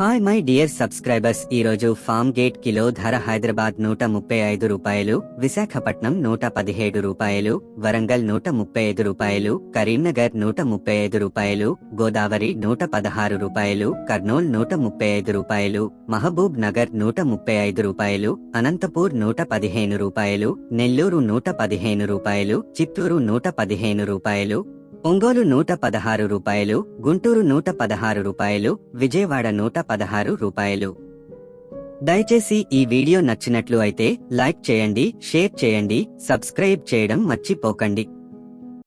Hi my dear subscribers, ఈరోజు farm gate kilo ధర హైదరాబాద్ 135 రూపాయలు, విశాఖపట్నం 117 రూపాయలు, వరంగల్ 135 రూపాయలు, కరీంనగర్ 135 రూపాయలు, గోదావరి 116 రూపాయలు, కర్నూల్ 135 రూపాయలు, మహబూబ్ నగర్ 135 రూపాయలు, అనంతపూర్ 115 రూపాయలు, నెల్లూరు 115 రూపాయలు, చిత్తూరు 115 రూపాయలు, ఒంగోలు 116 రూపాయలు, గుంటూరు 116 రూపాయలు, విజయవాడ 116 రూపాయలు. దయచేసి ఈ వీడియో నచ్చినట్లు అయితే లైక్ చేయండి, షేర్ చేయండి, సబ్స్క్రైబ్ చేయడం మర్చిపోకండి.